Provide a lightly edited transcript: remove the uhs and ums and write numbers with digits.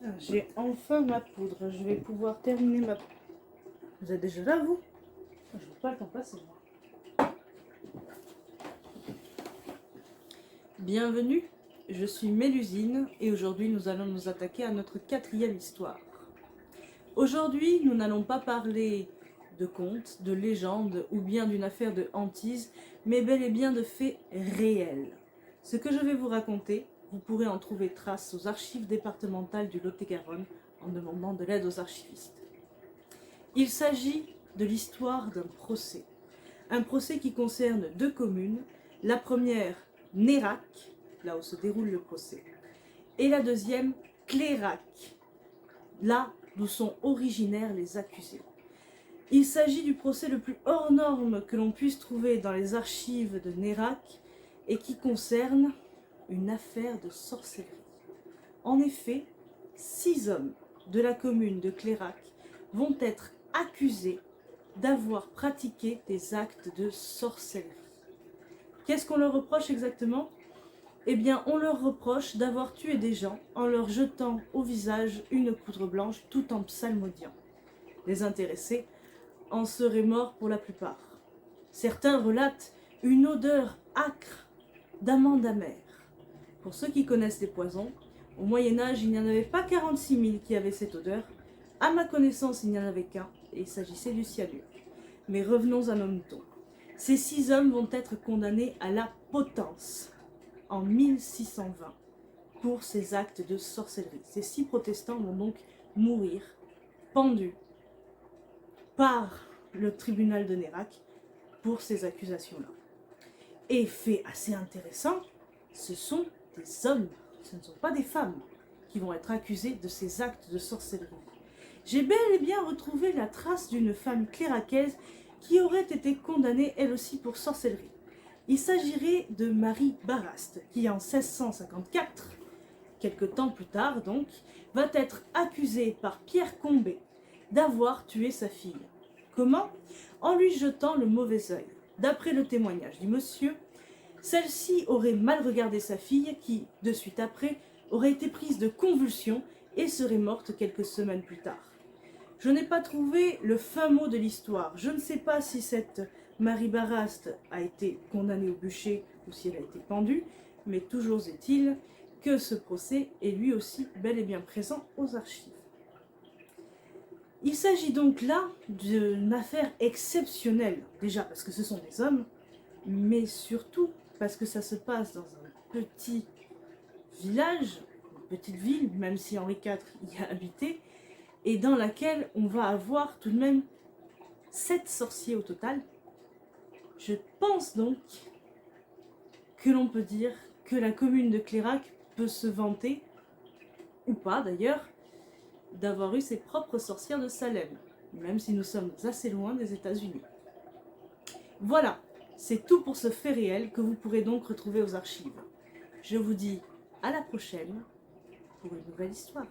Ah, j'ai enfin ma poudre. Je vais pouvoir terminer ma poudre. Vous êtes déjà là, vous? Je ne veux pas le temps passer, moi. Bienvenue, je suis Mélusine et aujourd'hui nous allons nous attaquer à notre 4e histoire. Aujourd'hui, nous n'allons pas parler de contes, de légendes ou bien d'une affaire de hantise, mais bel et bien de faits réels. Ce que je vais vous raconter, vous pourrez en trouver trace aux archives départementales du Lot-et-Garonne en demandant de l'aide aux archivistes. Il s'agit de l'histoire d'un procès. Un procès qui concerne 2 communes. La première, Nérac, là où se déroule le procès. Et la deuxième, Clérac, là d'où sont originaires les accusés. Il s'agit du procès le plus hors norme que l'on puisse trouver dans les archives de Nérac et qui concerne une affaire de sorcellerie. En effet, 6 hommes de la commune de Clérac vont être accusés d'avoir pratiqué des actes de sorcellerie. Qu'est-ce qu'on leur reproche exactement? Eh bien, on leur reproche d'avoir tué des gens en leur jetant au visage une poudre blanche tout en psalmodiant. Les intéressés en seraient morts pour la plupart. Certains relatent une odeur âcre d'amande amère. Pour ceux qui connaissent les poisons, au Moyen-Âge, il n'y en avait pas 46 000 qui avaient cette odeur. À ma connaissance, il n'y en avait qu'un, et il s'agissait du cyanure. Mais revenons à nos moutons. Ces 6 hommes vont être condamnés à la potence en 1620 pour ces actes de sorcellerie. Ces 6 protestants vont donc mourir pendus par le tribunal de Nérac pour ces accusations-là. Et fait assez intéressant, ce sont des hommes, ce ne sont pas des femmes qui vont être accusés de ces actes de sorcellerie. J'ai bel et bien retrouvé la trace d'une femme cléracaise qui aurait été condamnée elle aussi pour sorcellerie. Il s'agirait de Marie Baraste, qui en 1654, quelque temps plus tard donc, va être accusée par Pierre Combet d'avoir tué sa fille. Comment? En lui jetant le mauvais œil. D'après le témoignage du monsieur, celle-ci aurait mal regardé sa fille qui, de suite après, aurait été prise de convulsions et serait morte quelques semaines plus tard. Je n'ai pas trouvé le fin mot de l'histoire. Je ne sais pas si cette Marie Baraste a été condamnée au bûcher ou si elle a été pendue, mais toujours est-il que ce procès est lui aussi bel et bien présent aux archives. Il s'agit donc là d'une affaire exceptionnelle, déjà parce que ce sont des hommes, mais surtout parce que ça se passe dans un petit village, une petite ville, même si Henri IV y a habité, et dans laquelle on va avoir tout de même 7 sorciers au total. Je pense donc que l'on peut dire que la commune de Clérac peut se vanter, ou pas d'ailleurs, d'avoir eu ses propres sorcières de Salem, même si nous sommes assez loin des États-Unis. Voilà, c'est tout pour ce fait réel que vous pourrez donc retrouver aux archives. Je vous dis à la prochaine pour une nouvelle histoire.